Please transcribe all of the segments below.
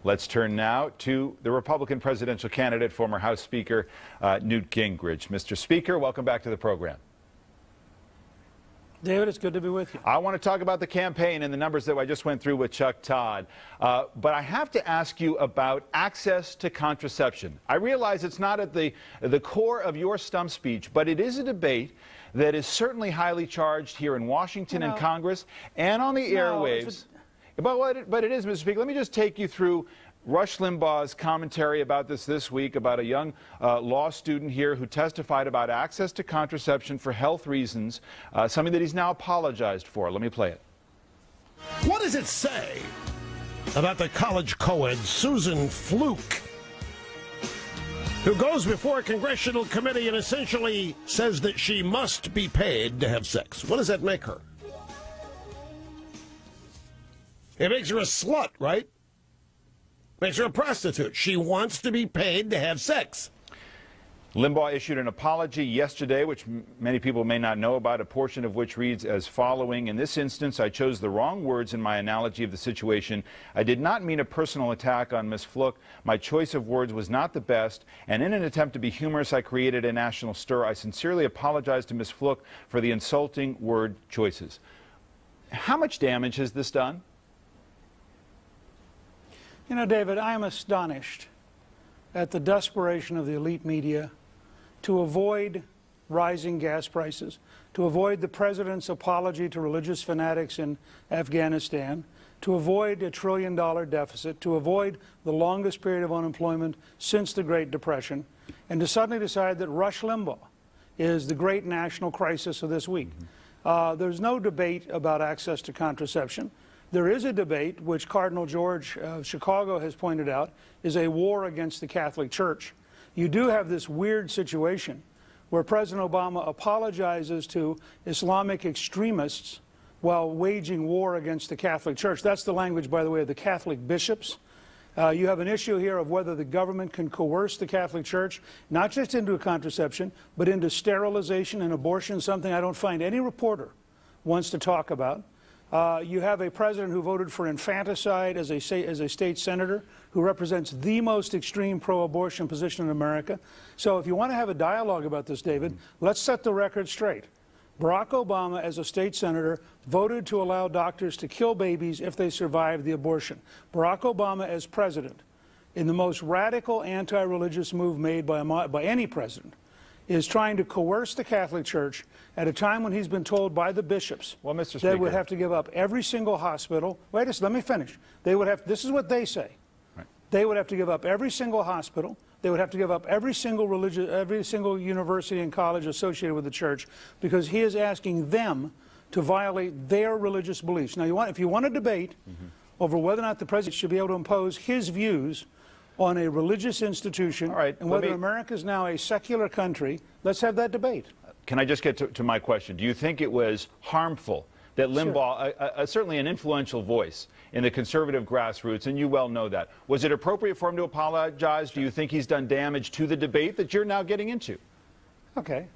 Let's turn now to the Republican presidential candidate, former House Speaker Newt Gingrich. Mr. Speaker, welcome back to the program. David, it's good to be with you. I want to talk about the campaign and the numbers that I just went through with Chuck Todd. But I have to ask you about access to contraception. I realize it's not at the core of your stump speech, but it is a debate that is certainly highly charged here in Washington and Congress and on the airwaves. But it is, Mr. Speaker. Let me just take you through Rush Limbaugh's commentary about this week, about a young law student here who testified about access to contraception for health reasons, something that he's now apologized for. Let me play it. What does it say about the college co-ed Susan Fluke, who goes before a congressional committee and essentially says that she must be paid to have sex? What does that make her? It makes her a slut, right? Makes her a prostitute. She wants to be paid to have sex. Limbaugh issued an apology yesterday, which many people may not know about, a portion of which reads as following. In this instance, I chose the wrong words in my analogy of the situation. I did not mean a personal attack on Ms. Fluke. My choice of words was not the best, and in an attempt to be humorous, I created a national stir. I sincerely apologize to Ms. Fluke for the insulting word choices. How much damage has this done? You know, David, I am astonished at the desperation of the elite media to avoid rising gas prices, to avoid the president's apology to religious fanatics in Afghanistan, to avoid a $1 trillion deficit, to avoid the longest period of unemployment since the Great Depression, and to suddenly decide that Rush Limbaugh is the great national crisis of this week. There's no debate about access to contraception. There is a debate, which Cardinal George of Chicago has pointed out, is a war against the Catholic Church. You do have this weird situation where President Obama apologizes to Islamic extremists while waging war against the Catholic Church. That's the language, by the way, of the Catholic bishops. You have an issue here of whether the government can coerce the Catholic Church, not just into contraception, but into sterilization and abortion, something I don't find any reporter wants to talk about. You have a president who voted for infanticide as a state senator, who represents the most extreme pro-abortion position in America. So if you want to have a dialogue about this, David, let's set the record straight. Barack Obama, as a state senator, voted to allow doctors to kill babies if they survived the abortion. Barack Obama, as president, in the most radical anti-religious move made by any president, is trying to coerce the Catholic Church at a time when he's been told by the bishops they would have to give up every single hospital. Wait a second, let me finish. They would have, this is what they say. Right. They would have to give up every single hospital. They would have to give up every single university and college associated with the church, because he is asking them to violate their religious beliefs. Now, if you want a debate over whether or not the president should be able to impose his views on a religious institution, and whether America is now a secular country, let's have that debate. Can I just get to my question? Do you think it was harmful that Limbaugh, certainly an influential voice in the conservative grassroots, and you well know that, was it appropriate for him to apologize? Do you think he's done damage to the debate that you're now getting into? Okay.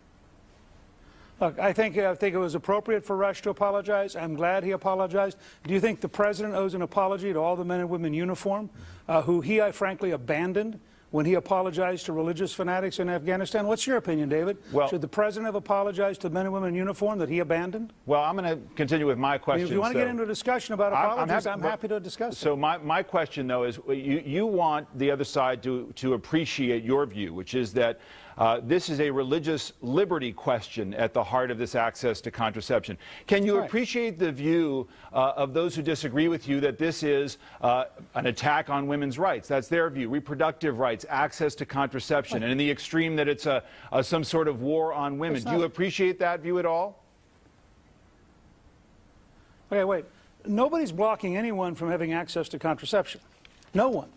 Look, I think it was appropriate for Rush to apologize. I'm glad he apologized. Do you think the president owes an apology to all the men and women in uniform who he, frankly, abandoned when he apologized to religious fanatics in Afghanistan? What's your opinion, David? Well, should the president have apologized to the men and women in uniform that he abandoned? Well, I'm going to continue with my question. If you want to get into a discussion about apologies, I'm happy to discuss it. So my question, though, is you want the other side to appreciate your view, which is that this is a religious liberty question at the heart of this access to contraception. Can you appreciate the view of those who disagree with you that this is an attack on women's rights? That's their view. Reproductive rights, access to contraception, and in the extreme that it's some sort of war on women. Do you appreciate that view at all? Okay, wait. Nobody's blocking anyone from having access to contraception. No one.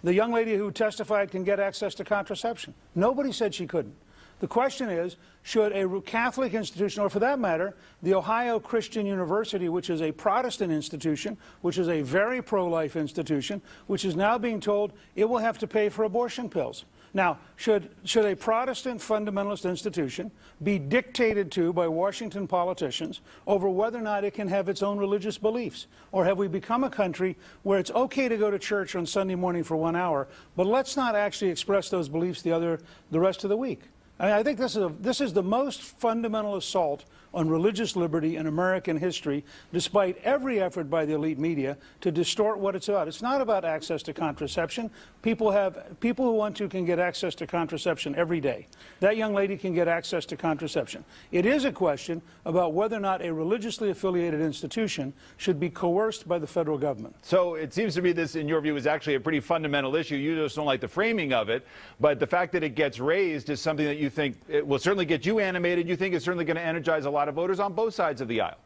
The young lady who testified can get access to contraception. Nobody said she couldn't. The question is, should a Catholic institution, or for that matter, the Ohio Christian University, which is a Protestant institution, which is a very pro-life institution, which is now being told it will have to pay for abortion pills? Now, should a Protestant fundamentalist institution be dictated to by Washington politicians over whether or not it can have its own religious beliefs? Or have we become a country where it's okay to go to church on Sunday morning for 1 hour, but let's not actually express those beliefs the rest of the week? I mean, I think this is the most fundamental assault on religious liberty in American history, despite every effort by the elite media to distort what it's about. It's not about access to contraception. People who want to can get access to contraception every day. That young lady can get access to contraception. It is a question about whether or not a religiously affiliated institution should be coerced by the federal government. So it seems to me this, in your view, is actually a pretty fundamental issue. You just don't like the framing of it, but the fact that it gets raised is something that you think it will certainly get you animated. You think it's certainly going to energize a lot of voters on both sides of the aisle.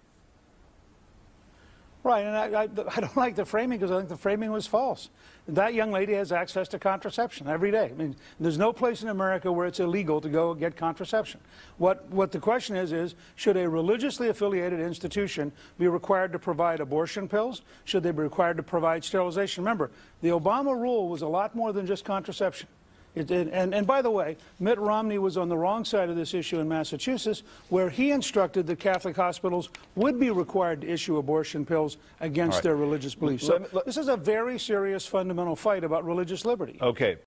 Right, and I don't like the framing because I think the framing was false. That young lady has access to contraception every day. I mean, there's no place in America where it's illegal to go get contraception. What the question is should a religiously affiliated institution be required to provide abortion pills? Should they be required to provide sterilization? Remember, the Obama rule was a lot more than just contraception. And by the way, Mitt Romney was on the wrong side of this issue in Massachusetts, where he instructed that Catholic hospitals would be required to issue abortion pills against their religious beliefs. So this is a very serious fundamental fight about religious liberty. Okay.